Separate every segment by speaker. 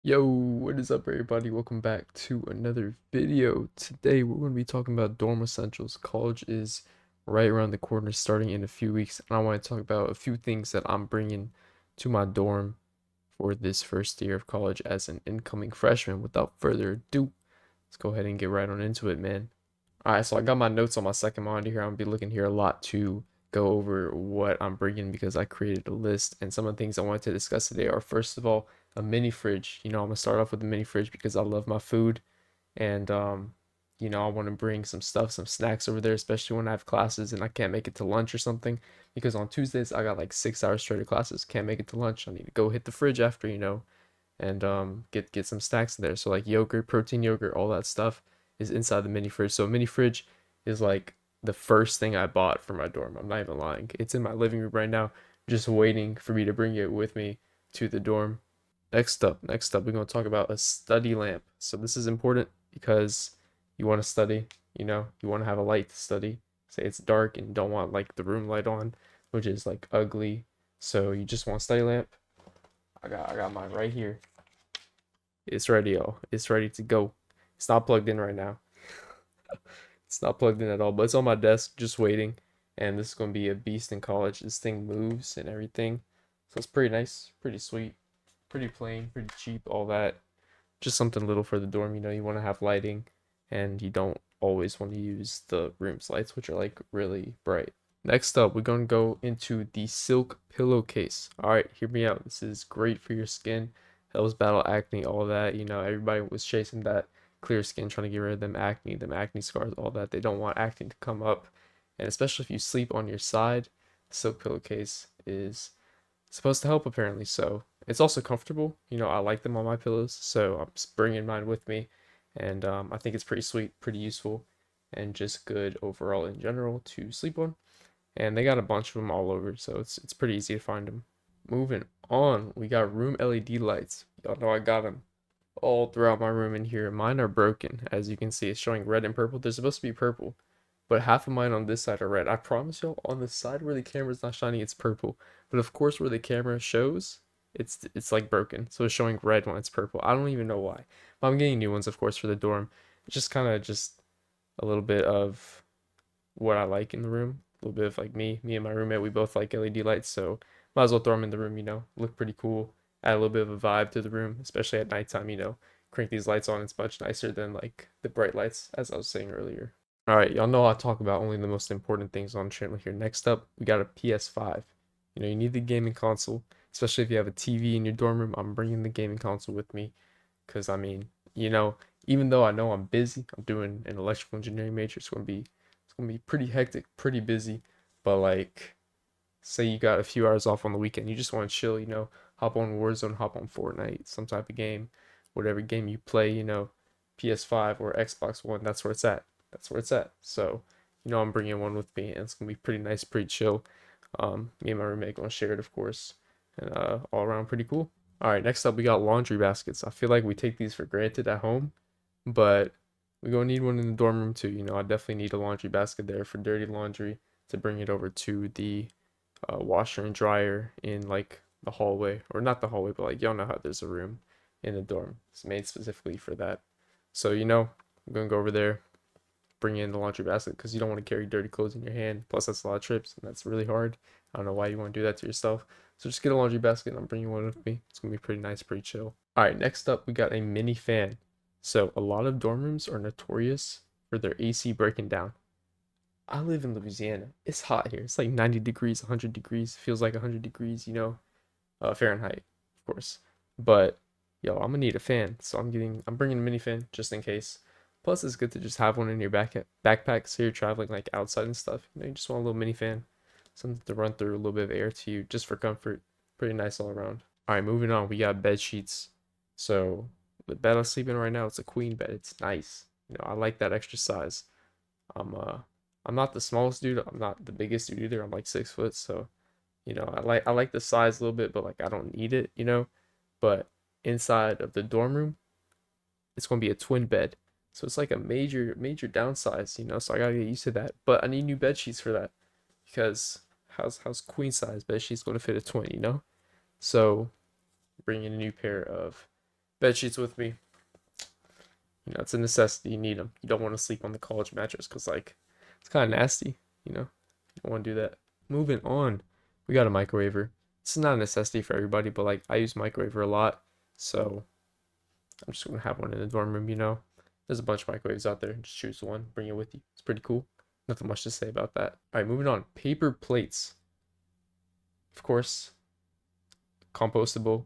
Speaker 1: Yo, what is up, everybody? Welcome back to another video. Today, we're going to be talking about dorm essentials. College is right around the corner, starting in a few weeks, and I want to talk about a few things that I'm bringing to my dorm for this first year of college as an incoming freshman. Without further ado, let's go ahead and get right on into it, man. All right, so I got my notes on my second monitor here. I'm gonna be looking here a lot to go over what I'm bringing because I created a list. And some of the things I wanted to discuss today are, first of all, a mini fridge. I'm gonna start off with the mini fridge because I love my food, and I want to bring some stuff, some snacks over there, especially when I have classes and I can't make it to lunch or something. Because on Tuesdays I got like 6 hours straight of classes, can't make it to lunch. I need to go hit the fridge after, and get some snacks in there. So like yogurt, protein yogurt, all that stuff is inside the mini fridge. So mini fridge is like the first thing I bought for my dorm. I'm not even lying. It's in my living room right now, just waiting for me to bring it with me to the dorm. Next up, we're going to talk about a study lamp. So this is important because you want to study, you want to have a light to study. Say it's dark and you don't want like the room light on, which is like ugly. So you just want a study lamp. I got mine right here. It's ready, y'all. It's ready to go. It's not plugged in right now. It's not plugged in at all, but it's on my desk just waiting. And this is going to be a beast in college. This thing moves and everything. So it's pretty nice, pretty sweet, pretty plain, pretty cheap, all that. Just something little for the dorm, you want to have lighting and you don't always want to use the room's lights, which are like really bright. Next up, we're going to go into the silk pillowcase. All right, hear me out. This is great for your skin, helps battle acne, all that. Everybody was chasing that clear skin, trying to get rid of them acne scars, all that. They don't want acne to come up. And especially if you sleep on your side, the silk pillowcase is supposed to help apparently. So it's also comfortable. I like them on my pillows, so I'm just bringing mine with me. And I think it's pretty sweet, pretty useful, and just good overall in general to sleep on. And they got a bunch of them all over, so it's pretty easy to find them. Moving on, we got room LED lights. Y'all know I got them all throughout my room in here. Mine are broken, as you can see. It's showing red and purple. They're supposed to be purple, but half of mine on this side are red. I promise y'all, on the side where the camera's not shining, it's purple. But of course, where the camera shows, it's like broken. So it's showing red when it's purple. I don't even know why. But I'm getting new ones, of course, for the dorm. It's just kind of just a little bit of what I like in the room. A little bit of like me and my roommate, we both like LED lights, so might as well throw them in the room, look pretty cool, add a little bit of a vibe to the room, especially at nighttime, crank these lights on, it's much nicer than like the bright lights, as I was saying earlier. All right, y'all know I talk about only the most important things on the channel here. Next up, we got a PS5. You need the gaming console, especially if you have a TV in your dorm room. I'm bringing the gaming console with me, because I mean, even though I know I'm busy, I'm doing an electrical engineering major, it's gonna be pretty hectic, pretty busy. But like, say you got a few hours off on the weekend, you just want to chill, hop on Warzone, hop on Fortnite, some type of game, whatever game you play, PS5 or Xbox One, that's where it's at. That's where it's at. So, I'm bringing one with me, and it's gonna be pretty nice, pretty chill. Me and my roommate gonna share it, of course, and all around pretty cool. All right, next up we got laundry baskets. I feel like we take these for granted at home, but we gonna need one in the dorm room too. I definitely need a laundry basket there for dirty laundry to bring it over to the washer and dryer in like the hallway, or not the hallway, but like y'all know how there's a room in the dorm. It's made specifically for that. So I'm gonna go over there, bring in the laundry basket because you don't want to carry dirty clothes in your hand. Plus that's a lot of trips and that's really hard. I don't know why you want to do that to yourself. So just get a laundry basket and I'm bringing one with me. It's gonna be pretty nice, pretty chill. All right, next up we got a mini fan. So a lot of dorm rooms are notorious for their AC breaking down. I live in Louisiana. It's hot here. It's like 90 degrees, 100 degrees. Feels like 100 degrees, Fahrenheit, of course. But yo, I'm gonna need a fan, so I'm bringing a mini fan just in case. Plus, it's good to just have one in your backpack, so you're traveling like outside and stuff. You just want a little mini fan, something to run through a little bit of air to you, just for comfort. Pretty nice all around. All right, moving on. We got bed sheets. So the bed I'm sleeping right now, it's a queen bed. It's nice. I like that extra size. I'm uh I'm not the smallest dude. I'm not the biggest dude either. I'm like 6 foot, so I like the size a little bit, but like I don't need it. But inside of the dorm room, it's gonna be a twin bed. So it's like a major downsize. So I gotta get used to that. But I need new bed sheets for that. Because how's queen size bed sheets gonna fit a twin? So bring in a new pair of bed sheets with me. You know, it's a necessity. You need them. You don't want to sleep on the college mattress because, like, it's kind of nasty. You know, you don't want to do that. Moving on, we got a microwaver. This is not a necessity for everybody, but like, I use microwaver a lot, so I'm just gonna have one in the dorm room. You know, there's a bunch of microwaves out there. Just choose one, bring it with you. It's pretty cool. Nothing much to say about that. All right, moving on. Paper plates. Of course, compostable,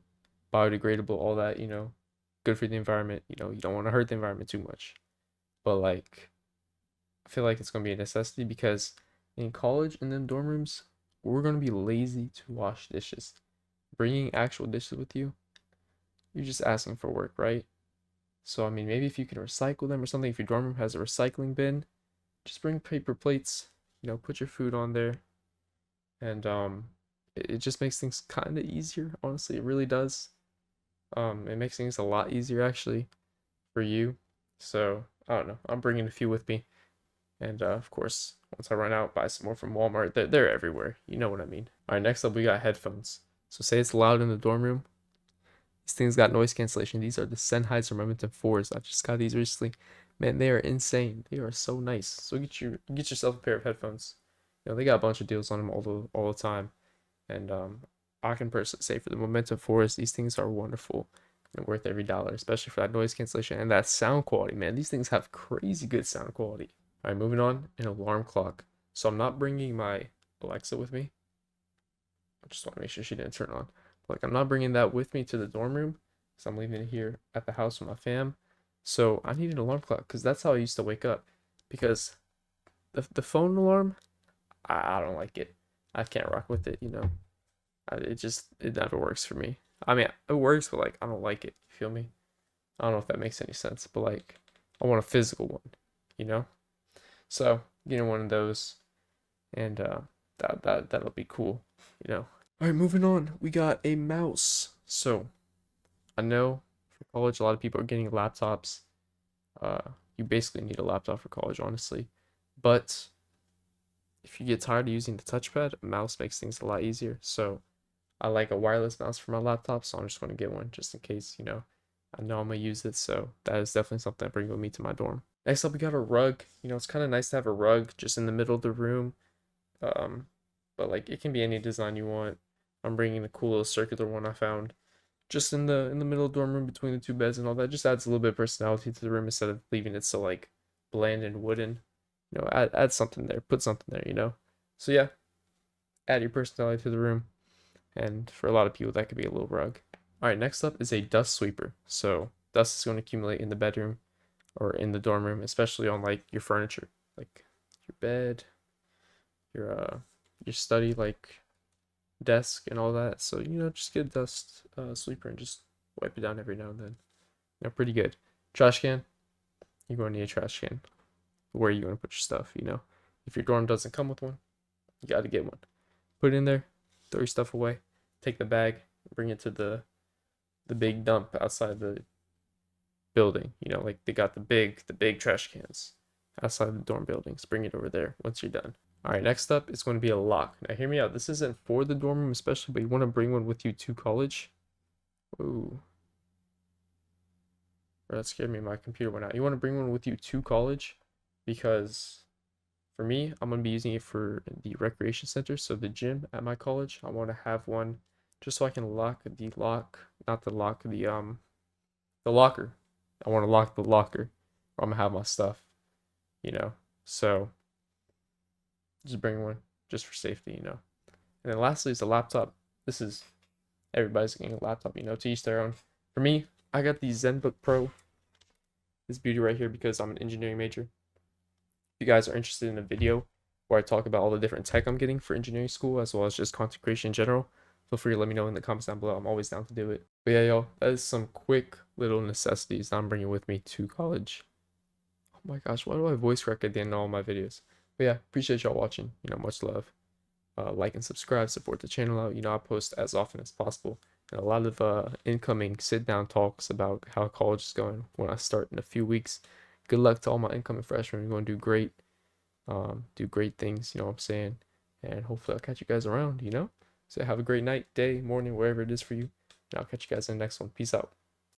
Speaker 1: biodegradable, all that. You know, good for the environment. You know, you don't want to hurt the environment too much. But like, I feel like it's gonna be a necessity because in college and then dorm rooms, we're gonna be lazy to wash dishes. Bringing actual dishes with you, you're just asking for work, right? So I mean, maybe if you can recycle them or something, if your dorm room has a recycling bin, just bring paper plates. You know, put your food on there, and it just makes things kind of easier. Honestly, it really does. It makes things a lot easier actually for you. So I don't know. I'm bringing a few with me. And of course, once I run out, buy some more from Walmart. They're everywhere. You know what I mean. All right, next up, we got headphones. So say it's loud in the dorm room. These things got noise cancellation. These are the Sennheiser Momentum 4s. I just got these recently. Man, they are insane. They are so nice. So get yourself a pair of headphones. You know, they got a bunch of deals on them all the time. And I can personally say for the Momentum 4s, these things are wonderful and worth every dollar, especially for that noise cancellation and that sound quality, man. These things have crazy good sound quality. All right, moving on, an alarm clock. So I'm not bringing my Alexa with me. I just want to make sure she didn't turn on. Like, I'm not bringing that with me to the dorm room because I'm leaving it here at the house with my fam. So I need an alarm clock because that's how I used to wake up. Because the phone alarm, I don't like it. I can't rock with it, you know. It never works for me. I mean, it works, but like, I don't like it. You feel me? I don't know if that makes any sense, but like, I want a physical one, you know? So getting one of those, and that'll be cool, you know. All right, moving on. We got a mouse. So I know for college, a lot of people are getting laptops. You basically need a laptop for college, honestly. But if you get tired of using the touchpad, a mouse makes things a lot easier. So I like a wireless mouse for my laptop, so I'm just going to get one just in case, you know. I know I'm gonna use it, so that is definitely something I bring with me to my dorm. Next up, we got a rug. You know, it's kind of nice to have a rug just in the middle of the room. Um, but like it can be any design you want. I'm bringing the cool little circular one I found just in the middle of the dorm room between the two beds and all that. Just adds a little bit of personality to the room instead of leaving it so like bland and wooden. You know, add something there, put something there, you know. So yeah, add your personality to the room. And for a lot of people, that could be a little rug. All right, next up is a dust sweeper. So dust is going to accumulate in the bedroom or in the dorm room, especially on like your furniture, like your bed, your study, like desk and all that. So you know, just get a dust sweeper and just wipe it down every now and then. You know, pretty good. Trash can. You're going to need a trash can. Where are you going to put your stuff? You know, if your dorm doesn't come with one, you got to get one. Put it in there. Throw your stuff away. Take the bag. Bring it to the big dump outside the building. You know, like they got the big trash cans outside the dorm buildings. Bring it over there once you're done. All right, next up is going to be a lock. Now, hear me out. This isn't for the dorm room especially, but you want to bring one with you to college. Ooh. That scared me. My computer went out. You want to bring one with you to college because for me, I'm going to be using it for the recreation center. So the gym at my college, I want to have one just so I can not the lock, the locker. I want to lock the locker where I'm going to have my stuff, you know. So just bring one just for safety, you know. And then lastly is the laptop. This is everybody's getting a laptop, you know, to each their own. For me, I got the ZenBook Pro, this beauty right here, because I'm an engineering major. If you guys are interested in a video where I talk about all the different tech I'm getting for engineering school, as well as just content creation in general, feel free to let me know in the comments down below. I'm always down to do it. But yeah, y'all, that is some quick little necessities that I'm bringing with me to college. Oh my gosh, why do I voice crack at the end of all my videos? But yeah, appreciate y'all watching. You know, much love. Like and subscribe, support the channel out. You know, I post as often as possible. And a lot of incoming sit-down talks about how college is going when I start in a few weeks. Good luck to all my incoming freshmen. You're going to do great. Do great things, you know what I'm saying? And hopefully I'll catch you guys around, you know? So have a great night, day, morning, wherever it is for you. And I'll catch you guys in the next one. Peace out.